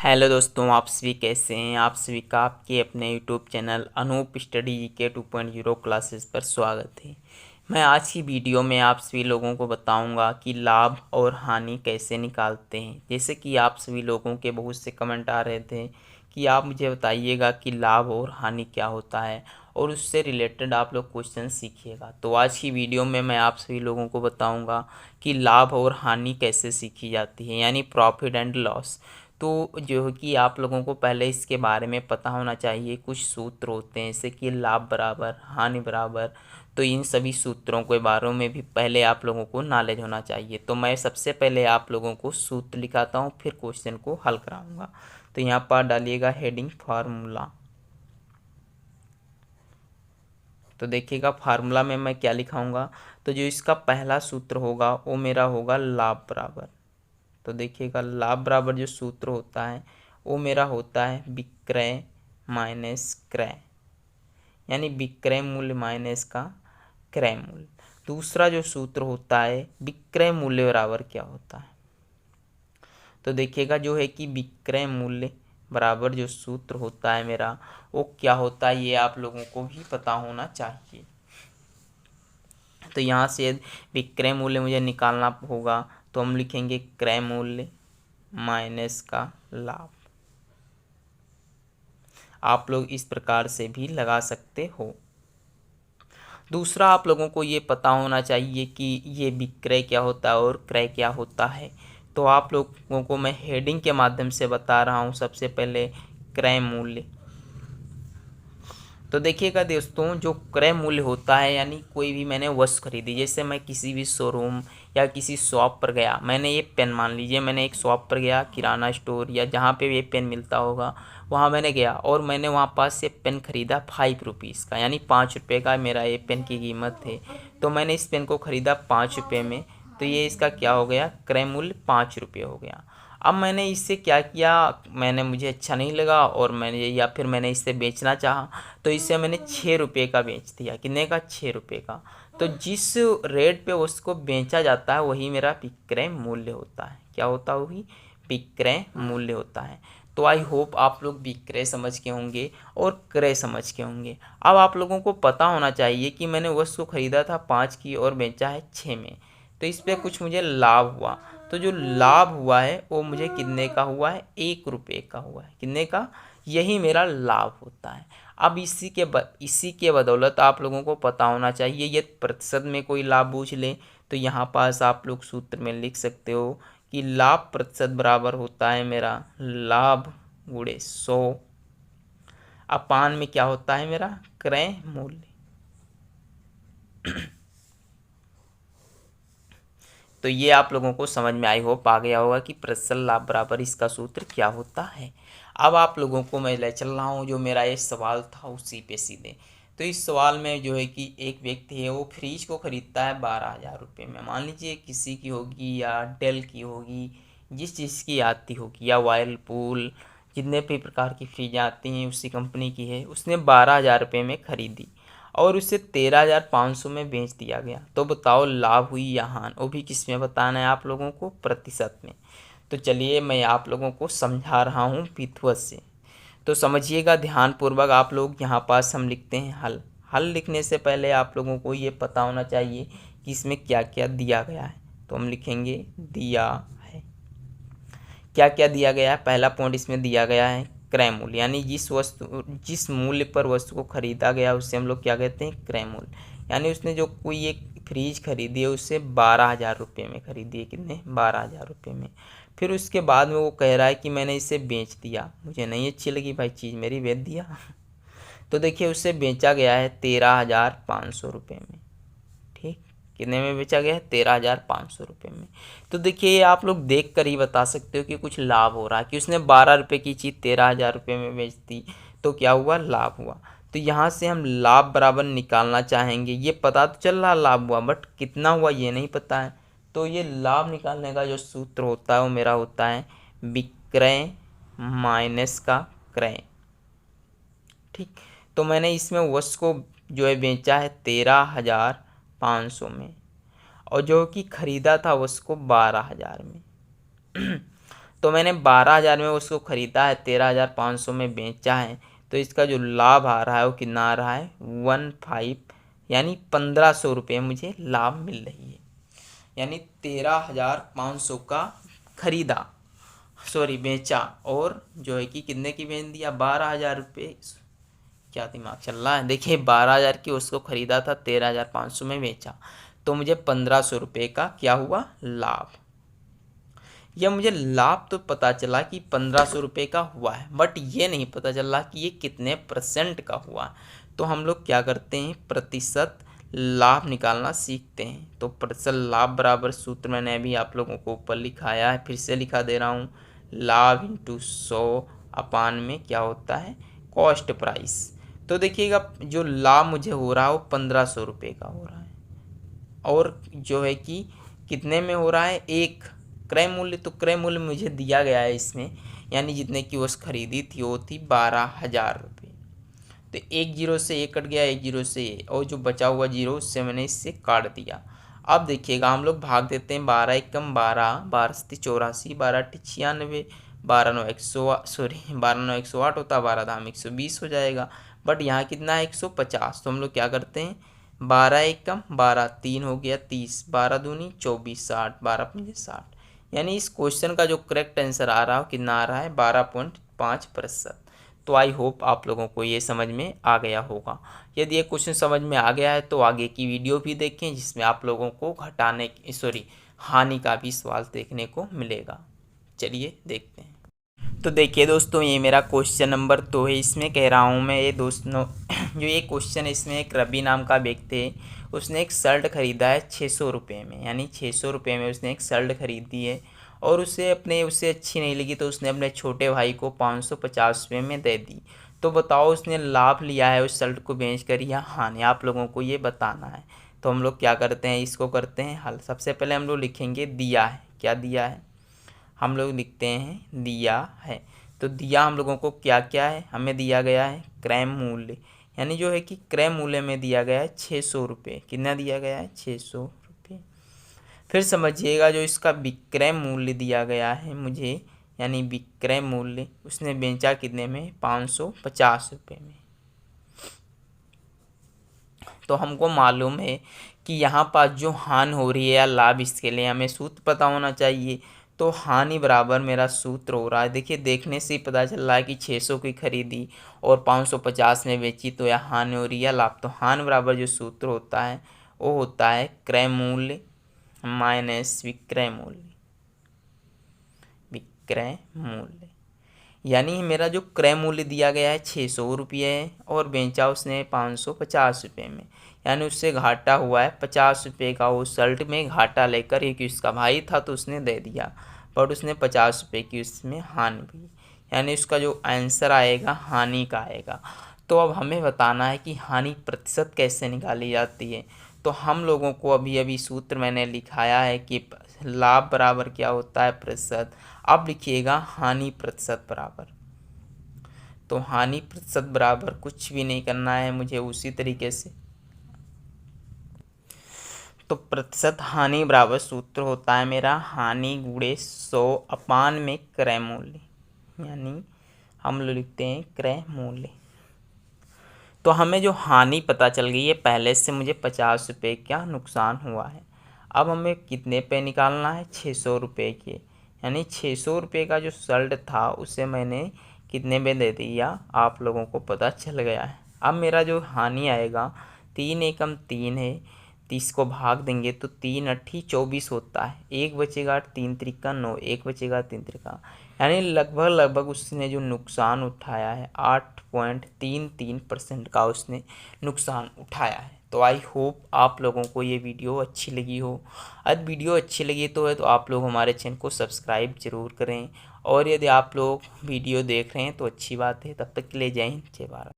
Hello दोस्तों, आप सभी कैसे हैं। आप सभी का आपके अपने यूट्यूब चैनल अनूप स्टडी के 2.0 क्लासेस पर स्वागत है। मैं आज की वीडियो में आप सभी लोगों को बताऊंगा कि लाभ और हानि कैसे निकालते हैं। जैसे कि आप सभी लोगों के बहुत से कमेंट आ रहे थे कि आप मुझे बताइएगा कि लाभ और हानि क्या होता है और उससे रिलेटेड आप लोग क्वेश्चन सीखिएगा। तो आज की वीडियो में मैं आप सभी लोगों को बताऊंगा कि लाभ और हानि कैसे सीखी जाती है, यानी प्रॉफिट एंड लॉस। तो जो है कि आप लोगों को पहले इसके बारे में पता होना चाहिए। कुछ सूत्र होते हैं जैसे कि लाभ बराबर हानि बराबर, तो इन सभी सूत्रों के बारे में भी पहले आप लोगों को नॉलेज होना चाहिए। तो मैं सबसे पहले आप लोगों को सूत्र लिखाता हूँ, फिर क्वेश्चन को हल कराऊंगा। तो यहाँ पर डालिएगा हेडिंग फार्मूला। तो देखिएगा फार्मूला में मैं क्या लिखाऊंगा। तो जो इसका पहला सूत्र होगा वो मेरा होगा लाभ बराबर। तो देखिएगा लाभ बराबर जो सूत्र होता है वो मेरा होता है विक्रय माइनस क्रय, यानी विक्रय मूल्य माइनस का क्रय मूल्य। दूसरा जो सूत्र होता है विक्रय मूल्य बराबर क्या होता है। तो देखिएगा जो है कि विक्रय मूल्य बराबर जो सूत्र होता है मेरा वो क्या होता है, ये आप लोगों को भी पता होना चाहिए। तो यहाँ से विक्रय मूल्य मुझे निकालना होगा, तो हम लिखेंगे क्रय मूल्य माइनस का लाभ। आप लोग इस प्रकार से भी लगा सकते हो। दूसरा आप लोगों को ये पता होना चाहिए कि ये विक्रय क्या होता है और क्रय क्या होता है। तो आप लोगों को मैं हेडिंग के माध्यम से बता रहा हूँ। सबसे पहले क्रय मूल्य। तो देखिएगा दोस्तों, जो क्रय मूल्य होता है यानी कोई भी मैंने वस्तु खरीदी, जैसे मैं किसी भी शोरूम या किसी शॉप पर गया, मैंने ये पेन, मान लीजिए मैंने एक शॉप पर गया, किराना स्टोर या जहाँ पे ये पेन मिलता होगा वहाँ मैंने गया और मैंने वहाँ पास से पेन ख़रीदा 5 रुपीज़ का, यानी 5 रुपये का मेरा ये पेन की कीमत है। तो मैंने इस पेन को ख़रीदा 5 रुपये में, तो ये इसका क्या हो गया, क्रय मूल्य 5 रुपये हो गया। अब मैंने इससे क्या किया, मैंने, मुझे अच्छा नहीं लगा और मैंने या फिर मैंने इससे बेचना चाहा, तो इससे मैंने 6 रुपये का बेच दिया। कितने का, 6 रुपये का। तो जिस रेट पे उसको बेचा जाता है वही मेरा विक्रय मूल्य होता है। क्या होता है, वही विक्रय मूल्य होता है। तो आई होप आप लोग विक्रय समझ के होंगे और क्रय समझ के होंगे। अब आप लोगों को पता होना चाहिए कि मैंने वस्तु खरीदा था 5 की और बेचा है 6 में, तो इस पर कुछ मुझे लाभ हुआ। तो जो लाभ हुआ है वो मुझे कितने का हुआ है, 1 रुपये का हुआ है। कितने का, यही मेरा लाभ होता है। अब इसी के बदौलत आप लोगों को पता होना चाहिए, यदि प्रतिशत में कोई लाभ पूछ ले तो यहाँ पास आप लोग सूत्र में लिख सकते हो कि लाभ प्रतिशत बराबर होता है मेरा लाभ गुणे 100 अपान में क्या होता है मेरा क्रय मूल्य। तो ये आप लोगों को समझ में आई होप आ गया होगा कि प्रतिशत लाभ बराबर इसका सूत्र क्या होता है। अब आप लोगों को मैं ले चल रहा हूँ जो मेरा ये सवाल था उसी पे सीधे। तो इस सवाल में जो है कि एक व्यक्ति है वो फ्रिज को खरीदता है 12,000 रुपये में। मान लीजिए किसी की होगी या डेल की होगी, जिस चीज़ की आती होगी, या वायरलपूल, जितने भी प्रकार की फ्रिज आती हैं उसी कंपनी की है, उसने 12,000 रुपये में खरीदी और उसे 13,500 में बेच दिया गया। तो बताओ लाभ हुई या हानि, वो भी किस में बताना है आप लोगों को, प्रतिशत में। तो चलिए मैं आप लोगों को समझा रहा हूँ विधिवत से। तो समझिएगा ध्यानपूर्वक आप लोग। यहाँ पास हम लिखते हैं हल। हल लिखने से पहले आप लोगों को ये पता होना चाहिए कि इसमें क्या क्या दिया गया है। तो हम लिखेंगे दिया है, क्या क्या दिया गया है। पहला पॉइंट इसमें दिया गया है क्रय मूल्य, यानी जिस मूल्य पर वस्तु को खरीदा गया उससे हम लोग क्या कहते हैं, क्रय मूल्य। यानी उसने जो कोई एक फ्रिज खरीदी है उससे 12,000 रुपये में खरीदी है। कितने, 12,000 रुपये में। फिर उसके बाद में वो कह रहा है कि मैंने इसे बेच दिया, मुझे नहीं अच्छी लगी भाई चीज़ मेरी, बेच दिया। तो देखिए उससे बेचा गया है 13,500 रुपये में। ठीक, कितने में बेचा गया है, 13,500 रुपये में। तो देखिए ये आप लोग देख कर ही बता सकते हो कि कुछ लाभ हो रहा है, कि उसने 12 रुपये की चीज़ 13,000 रुपये में बेच दी, तो क्या हुआ, लाभ हुआ। तो यहाँ से हम लाभ बराबर निकालना चाहेंगे। ये पता तो चल रहा लाभ हुआ, बट कितना हुआ ये नहीं पता है। तो ये लाभ निकालने का जो सूत्र होता है वो मेरा होता है विक्रय माइनस का क्रय। ठीक, तो मैंने इसमें वस्तु को जो है बेचा है 13,500 में और जो कि खरीदा था उसको 12,000 में। तो मैंने 12,000 में उसको ख़रीदा है, 13,500 में बेचा है, तो इसका जो लाभ आ रहा है वो कितना आ रहा है 15, यानी 1500 रुपये मुझे लाभ मिल रही है। यानी 13,500 का खरीदा, सॉरी बेचा, और जो है कि कितने की बेच दिया 12,000 रुपये। क्या दिमाग चल रहा है, देखिए 12,000 की उसको ख़रीदा था, 13,500 में बेचा, तो मुझे 1,500 रुपये का क्या हुआ लाभ। यह मुझे लाभ तो पता चला कि 1,500 रुपये का हुआ है, बट ये नहीं पता चला कि ये कितने % का हुआ है। तो हम लोग क्या करते हैं, प्रतिशत लाभ निकालना सीखते हैं। तो प्रतिशत लाभ बराबर सूत्र मैंने अभी आप लोगों को ऊपर लिखाया है, फिर से लिखा दे रहा हूँ, लाभ इंटू 100 अपान में क्या होता है कॉस्ट प्राइस। तो देखिएगा जो लाभ मुझे हो रहा है वो 1,500 रुपये का हो रहा है, और जो है कि कितने में हो रहा है एक क्रय मूल्य, तो क्रय मूल्य मुझे दिया गया है इसमें, यानी जितने की वस्तु खरीदी थी वो थी 12,000 रुपये। तो एक जीरो से एक कट गया, एक जीरो से और जो बचा हुआ जीरो उससे मैंने इससे काट दिया। अब देखिएगा हम लोग भाग देते हैं, 12 एकम 12, 12 सत्ती 84, 12 अट्ठी 96, 12 9 100, सॉरी 12 9 108 होता है, 12 धाम 120 हो जाएगा। बट यहाँ कितना है 150, तो हम लोग क्या करते हैं 12 एकम 12, 3 हो गया 30, 12 दूनी 24, 60, 12 पंजे 60। यानी इस क्वेश्चन का जो करेक्ट आंसर आ रहा है कितना आ रहा है 12.5%। तो आई होप आप लोगों को ये समझ में आ गया होगा। यदि ये क्वेश्चन समझ में आ गया है तो आगे की वीडियो भी देखें, जिसमें आप लोगों को हानि का भी सवाल देखने को मिलेगा। चलिए देखते हैं। तो देखिए दोस्तों, ये मेरा क्वेश्चन नंबर 2 है। इसमें कह रहा हूँ मैं ये दोस्तों जो ये क्वेश्चन है, इसमें एक रवि नाम का व्यक्ति है, उसने एक शर्ट खरीदा है 600 रुपये में, यानी 600 रुपये में उसने एक शर्ट खरीदी है, और उसे अच्छी नहीं लगी तो उसने अपने छोटे भाई को 550 रुपये में दे दी। तो बताओ उसने लाभ लिया है उस शर्ट को बेच कर या हानि, आप लोगों को ये बताना है। तो हम लोग क्या करते हैं, इसको करते हैं हल। सबसे पहले हम लोग लिखेंगे दिया है, क्या दिया है, हम लोग लिखते हैं दिया है। तो दिया हम लोगों को क्या क्या है, हमें दिया गया है क्रय मूल्य, यानी जो है कि क्रय मूल्य में दिया गया है 600 रुपये। कितना दिया गया है 600 रुपये। फिर समझिएगा जो इसका विक्रय मूल्य दिया गया है मुझे, यानी विक्रय मूल्य उसने बेचा कितने में 550 रुपये में। तो हमको मालूम है कि यहाँ पर जो हानि हो रही है या लाभ, इसके लिए हमें सूत्र पता होना चाहिए। तो हानि बराबर मेरा सूत्र हो रहा है, देखिए देखने से ही पता चल रहा है कि 600 की खरीदी और 550 में बेची, तो यह हानि हो रही है लाभ। तो हानि बराबर जो सूत्र होता है वो होता है क्रय मूल्य माइनस विक्रय मूल्य, विक्रय मूल्य। यानी मेरा जो क्रय मूल्य दिया गया है 600 रुपये है, और बेचा उसने 550 रुपये में, यानी उससे घाटा हुआ है 50 रुपये का। वो शर्ट में घाटा लेकर, एक उसका भाई था तो उसने दे दिया, बट उसने 50 रुपये की उसमें हानि भी, यानी उसका जो आंसर आएगा हानि का आएगा। तो अब हमें बताना है कि हानि प्रतिशत कैसे निकाली जाती है। तो हम लोगों को अभी अभी सूत्र मैंने लिखाया है कि लाभ बराबर क्या होता है प्रतिशत। अब लिखिएगा हानि प्रतिशत बराबर, तो हानि प्रतिशत बराबर कुछ भी नहीं करना है मुझे, उसी तरीके से तो प्रतिशत हानि बराबर सूत्र होता है मेरा हानि गुणे 100 अपान में क्रय मूल्य, यानी हम लोग लिखते हैं क्रय मूल्य। तो हमें जो हानि पता चल गई है, पहले से मुझे 50 रुपये का नुकसान हुआ है। अब हमें कितने पे निकालना है 600 रुपये के, यानी 600 रुपये का जो शर्ट था उसे मैंने कितने में दे दिया, आप लोगों को पता चल गया है। अब मेरा जो हानि आएगा 3 एकम 3 है, 30 को भाग देंगे तो 3 अट्ठी 24 होता है, एक बचेगा 3 त्रिका 9, एक बचेगा 3 त्रिका, यानी लगभग उसने जो नुकसान उठाया है 8.33% का उसने नुकसान उठाया है। तो आई होप आप लोगों को ये वीडियो अच्छी लगी हो। अगर वीडियो अच्छी लगी तो आप लोग हमारे चैनल को सब्सक्राइब जरूर करें, और यदि आप लोग वीडियो देख रहे हैं तो अच्छी बात है। तब तक के लिए जय हिंद, जय भारत।